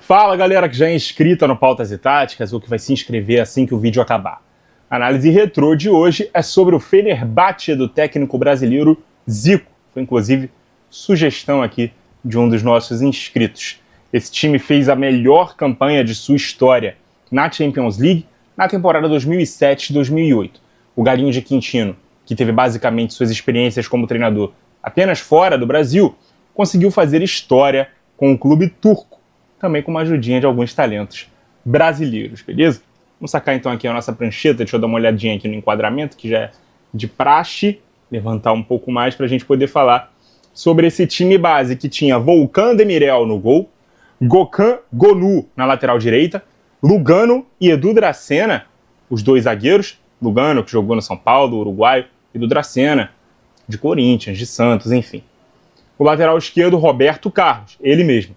Fala galera que já é inscrita no Pautas e Táticas ou que vai se inscrever assim que o vídeo acabar. A análise retrô de hoje é sobre o Fenerbahçe do técnico brasileiro Zico. Foi inclusive sugestão aqui de um dos nossos inscritos. Esse time fez a melhor campanha de sua história na Champions League na temporada 2007-2008. O Galinho de Quintino, que teve basicamente suas experiências como treinador apenas fora do Brasil, conseguiu fazer história com o clube turco, também com uma ajudinha de alguns talentos brasileiros, beleza? Vamos sacar então aqui a nossa prancheta, deixa eu dar uma olhadinha aqui no enquadramento, que já é de praxe, levantar um pouco mais para a gente poder falar sobre esse time base que tinha Volkan Demirel no gol, Gökhan Gonu na lateral direita, Lugano e Edu Dracena, os dois zagueiros, Lugano que jogou no São Paulo, uruguaio, Edu Dracena de Corinthians, de Santos, enfim. O lateral esquerdo, Roberto Carlos, ele mesmo.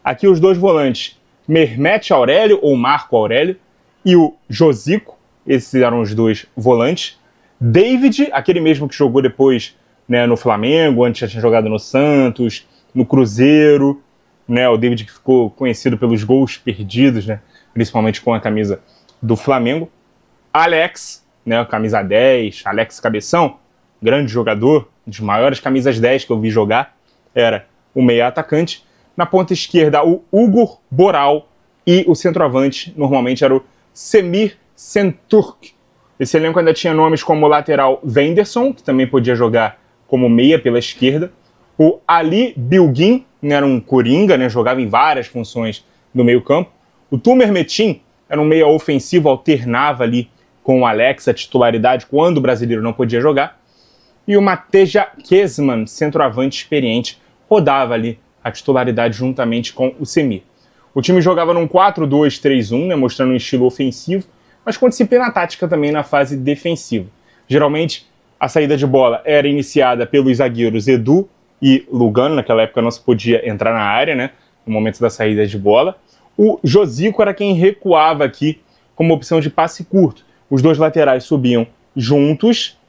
Aqui os dois volantes, Mehmet Aurélio ou Marco Aurélio e o Josico, esses eram os dois volantes. David, aquele mesmo que jogou depois, né, no Flamengo, antes já tinha jogado no Santos, no Cruzeiro, né, o David que ficou conhecido pelos gols perdidos, né, principalmente com a camisa do Flamengo. Alex, né, camisa 10, Alex Cabeção, grande jogador, um dos maiores camisas 10 que eu vi jogar, era o meia atacante. Na ponta esquerda, o Ugur Boral e o centroavante, normalmente, era o Semir Şentürk. Esse elenco ainda tinha nomes como o lateral Wenderson, que também podia jogar como meia pela esquerda. O Ali Bilgin, né, era um coringa, né, jogava em várias funções no meio campo. O Tumer Metin era um meia ofensivo, alternava ali com o Alex a titularidade quando o brasileiro não podia jogar. E o Mateja Kezman, centroavante experiente, rodava ali a titularidade juntamente com o Semir. O time jogava num 4-2-3-1, né, mostrando um estilo ofensivo, mas com disciplina tática também na fase defensiva. Geralmente, a saída de bola era iniciada pelos zagueiros Edu e Lugano, naquela época não se podia entrar na área, né, no momento da saída de bola. O Josico era quem recuava aqui como opção de passe curto. Os dois laterais subiam juntos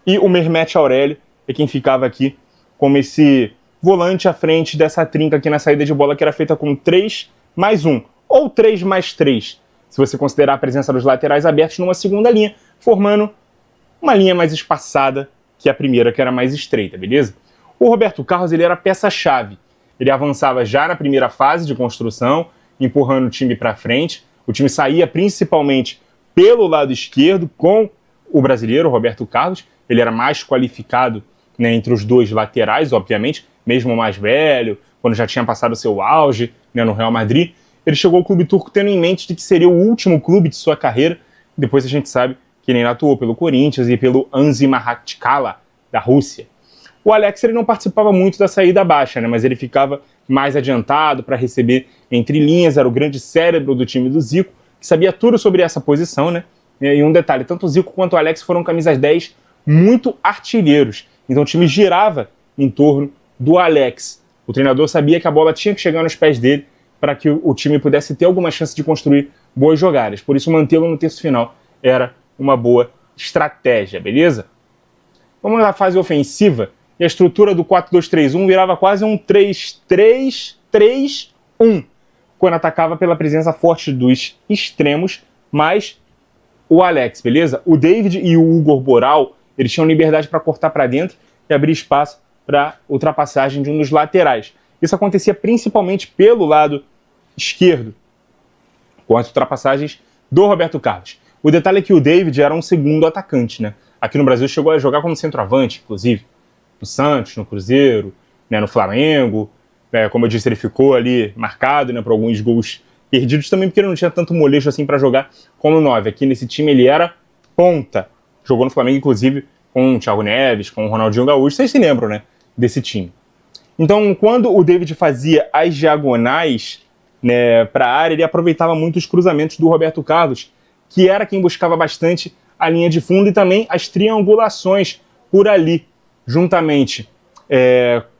e o Mehmet Aurélio é quem ficava aqui como esse volante à frente dessa trinca aqui na saída de bola, que era feita com 3+1, ou 3+3, se você considerar a presença dos laterais abertos numa segunda linha, formando uma linha mais espaçada que a primeira, que era mais estreita, beleza? O Roberto Carlos, ele era peça-chave. Ele avançava já na primeira fase de construção, empurrando o time para frente. O time saía principalmente pelo lado esquerdo, com o brasileiro, o Roberto Carlos. Ele era mais qualificado, né, entre os dois laterais, obviamente, mesmo mais velho, quando já tinha passado o seu auge, né, no Real Madrid. Ele chegou ao clube turco tendo em mente de que seria o último clube de sua carreira. Depois a gente sabe que ele ainda atuou pelo Corinthians e pelo Anzi Makhachkala, da Rússia. O Alex, ele não participava muito da saída baixa, né, mas ele ficava mais adiantado para receber entre linhas, era o grande cérebro do time do Zico, que sabia tudo sobre essa posição, né? E um detalhe, tanto o Zico quanto o Alex foram camisas 10 muito artilheiros. Então o time girava em torno do Alex. O treinador sabia que a bola tinha que chegar nos pés dele para que o time pudesse ter alguma chance de construir boas jogadas. Por isso, mantê-lo no terço final era uma boa estratégia, beleza? Vamos na fase ofensiva. E a estrutura do 4-2-3-1 virava quase um 3-3-3-1, quando atacava pela presença forte dos extremos, mais o Alex, beleza? O David e o Ugur Boral, eles tinham liberdade para cortar para dentro e abrir espaço para ultrapassagem de um dos laterais. Isso acontecia principalmente pelo lado esquerdo, com as ultrapassagens do Roberto Carlos. O detalhe é que o David era um segundo atacante, né? Aqui no Brasil chegou a jogar como centroavante, inclusive, no Santos, no Cruzeiro, né, no Flamengo. Como eu disse, ele ficou ali marcado, né, por alguns gols perdidos, também porque ele não tinha tanto molejo assim para jogar como 9. Aqui nesse time ele era ponta. Jogou no Flamengo, inclusive, com o Thiago Neves, com o Ronaldinho Gaúcho. Vocês se lembram, né, desse time. Então, quando o David fazia as diagonais, né, para a área, ele aproveitava muito os cruzamentos do Roberto Carlos, que era quem buscava bastante a linha de fundo e também as triangulações por ali, juntamente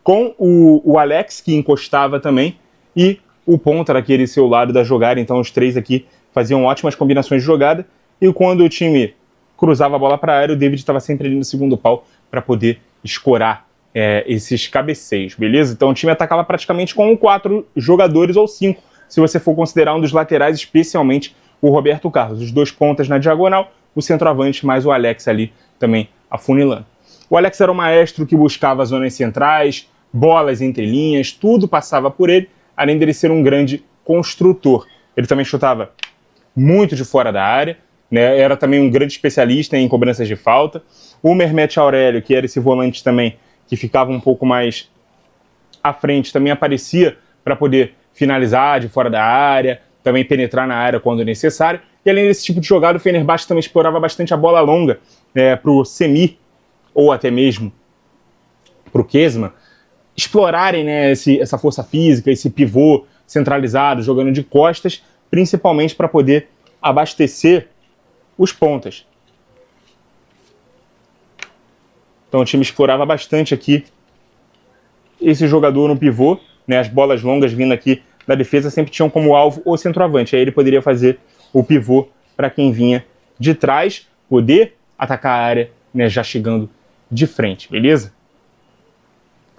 com o Alex, que encostava também, e o ponta daquele seu lado da jogada. Então, os três aqui faziam ótimas combinações de jogada, e quando o time cruzava a bola para a área, o David estava sempre ali no segundo pau para poder escorar esses cabeceios, beleza? Então o time atacava praticamente com 4 jogadores ou 5 se você for considerar um dos laterais, especialmente o Roberto Carlos. Os dois pontas na diagonal, o centroavante mais o Alex ali também afunilando. O Alex era um maestro que buscava zonas centrais, bolas entre linhas, tudo passava por ele, além dele ser um grande construtor. Ele também chutava muito de fora da área, né? Era também um grande especialista em cobranças de falta. O Mehmet Aurélio, que era esse volante também, que ficava um pouco mais à frente, também aparecia para poder finalizar de fora da área, também penetrar na área quando necessário. E além desse tipo de jogada, o Fenerbahçe também explorava bastante a bola longa para o Semih, ou até mesmo para o Kezman, explorarem, né, essa força física, esse pivô centralizado, jogando de costas, principalmente para poder abastecer os pontas. Então o time explorava bastante aqui esse jogador no pivô, né, as bolas longas vindo aqui da defesa sempre tinham como alvo o centroavante, aí ele poderia fazer o pivô para quem vinha de trás, poder atacar a área, né, já chegando de frente, beleza?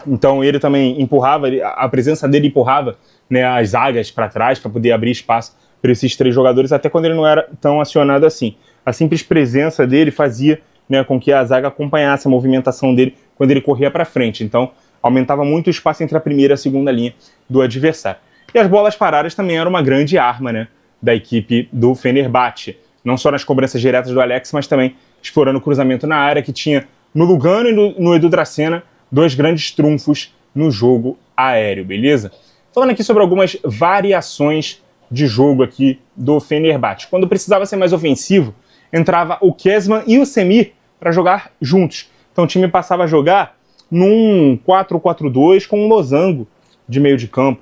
Então ele também empurrava, a presença dele empurrava, né, as zagas para trás para poder abrir espaço para esses três jogadores, até quando ele não era tão acionado assim. A simples presença dele fazia, né, com que a zaga acompanhasse a movimentação dele quando ele corria para frente. Então aumentava muito o espaço entre a primeira e a segunda linha do adversário. E as bolas paradas também eram uma grande arma, né, da equipe do Fenerbahçe. Não só nas cobranças diretas do Alex, mas também explorando o cruzamento na área, que tinha no Lugano e no Edu Dracena dois grandes trunfos no jogo aéreo, beleza? Falando aqui sobre algumas variações de jogo aqui do Fenerbahçe. Quando precisava ser mais ofensivo, entrava o Kezman e o Semih para jogar juntos. Então o time passava a jogar num 4-4-2 com um losango de meio de campo,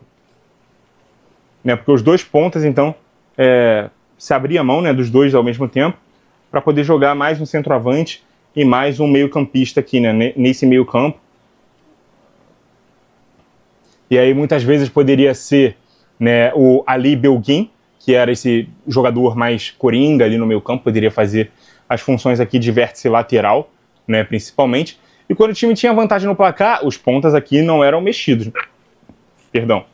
né? Porque os dois pontas, então, se abria a mão, né, dos dois ao mesmo tempo, para poder jogar mais um centroavante e mais um meio-campista aqui, né, nesse meio-campo. E aí muitas vezes poderia ser, né, o Ali Belguin, que era esse jogador mais coringa ali no meio-campo, poderia fazer as funções aqui de vértice lateral, né, principalmente. E quando o time tinha vantagem no placar, os pontas aqui não eram mexidos. Perdão.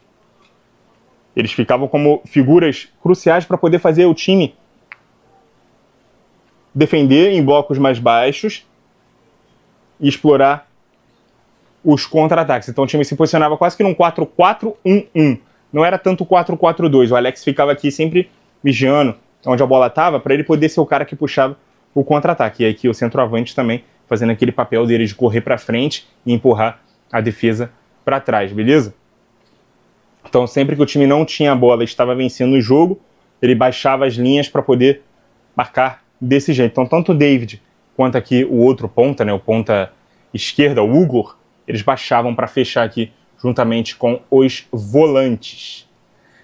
Eles ficavam como figuras cruciais para poder fazer o time defender em blocos mais baixos e explorar os contra-ataques. Então o time se posicionava quase que num 4-4-1-1. Não era tanto 4-4-2. O Alex ficava aqui sempre vigiando onde a bola estava para ele poder ser o cara que puxava o contra-ataque. E aí aqui o centroavante também fazendo aquele papel dele de correr para frente e empurrar a defesa para trás, beleza? Então sempre que o time não tinha a bola e estava vencendo o jogo, ele baixava as linhas para poder marcar desse jeito. Então tanto o David quanto aqui o outro ponta, né, o ponta esquerda, o Ugor, eles baixavam para fechar aqui juntamente com os volantes.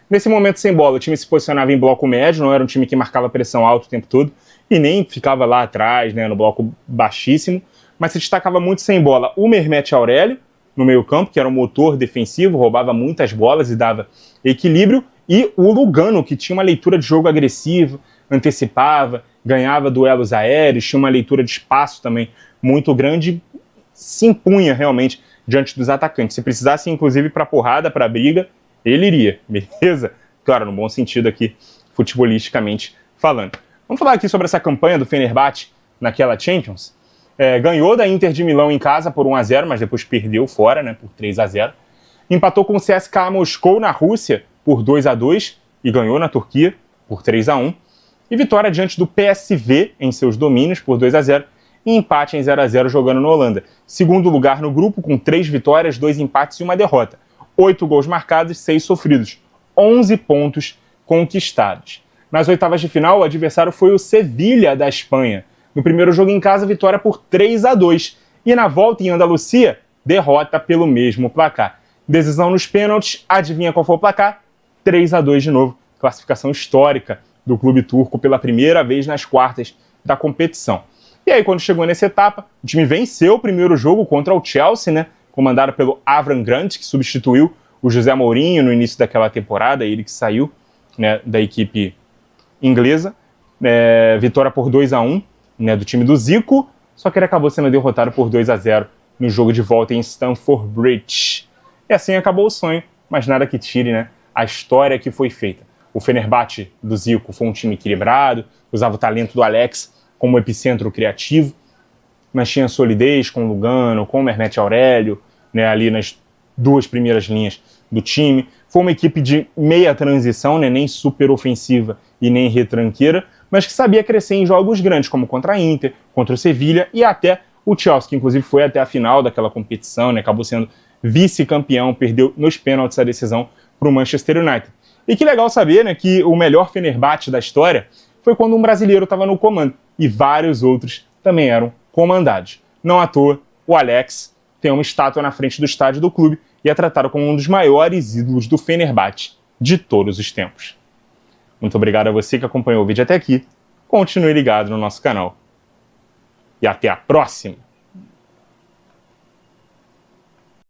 Nesse momento sem bola, o time se posicionava em bloco médio, não era um time que marcava pressão alta o tempo todo e nem ficava lá atrás, né, no bloco baixíssimo, mas se destacava muito sem bola o Mehmet Aurélio no meio-campo, que era um motor defensivo, roubava muitas bolas e dava equilíbrio, e o Lugano, que tinha uma leitura de jogo agressiva, antecipava, ganhava duelos aéreos, tinha uma leitura de espaço também muito grande, se impunha realmente diante dos atacantes. Se precisasse, inclusive, para porrada, para briga, ele iria, beleza? Claro, no bom sentido aqui, futebolisticamente falando. Vamos falar aqui sobre essa campanha do Fenerbahçe naquela Champions. Ganhou da Inter de Milão em casa por 1-0, mas depois perdeu fora, né, por 3-0. Empatou com o CSKA Moscou na Rússia por 2-2 e ganhou na Turquia por 3-1. E vitória diante do PSV em seus domínios por 2-0 e empate em 0-0 jogando na Holanda. Segundo lugar no grupo com 3 vitórias, 2 empates e 1 derrota. 8 gols marcados, 6 sofridos. 11 pontos conquistados. Nas oitavas de final, o adversário foi o Sevilha da Espanha. No primeiro jogo em casa, vitória por 3-2. E na volta em Andalucia, derrota pelo mesmo placar. Decisão nos pênaltis, adivinha qual foi o placar? 3-2 de novo. Classificação histórica do clube turco pela primeira vez nas quartas da competição. E aí, quando chegou nessa etapa, o time venceu o primeiro jogo contra o Chelsea, né? Comandado pelo Avram Grant, que substituiu o José Mourinho no início daquela temporada, ele que saiu, né, da equipe inglesa. Vitória por 2-1, né, do time do Zico, só que ele acabou sendo derrotado por 2-0 no jogo de volta em Stamford Bridge. E assim acabou o sonho, mas nada que tire, né, a história que foi feita. O Fenerbahçe do Zico foi um time equilibrado, usava o talento do Alex como epicentro criativo, mas tinha solidez com o Lugano, com o Mehmet Aurélio, né, ali nas duas primeiras linhas do time. Foi uma equipe de meia transição, né, nem super ofensiva e nem retranqueira, mas que sabia crescer em jogos grandes, como contra a Inter, contra o Sevilha e até o Chelsea, que inclusive foi até a final daquela competição, né, acabou sendo vice-campeão, perdeu nos pênaltis a decisão para o Manchester United. E que legal saber, né, que o melhor Fenerbahçe da história foi quando um brasileiro estava no comando, e vários outros também eram comandados. Não à toa, o Alex tem uma estátua na frente do estádio do clube e é tratado como um dos maiores ídolos do Fenerbahçe de todos os tempos. Muito obrigado a você que acompanhou o vídeo até aqui. Continue ligado no nosso canal. E até a próxima!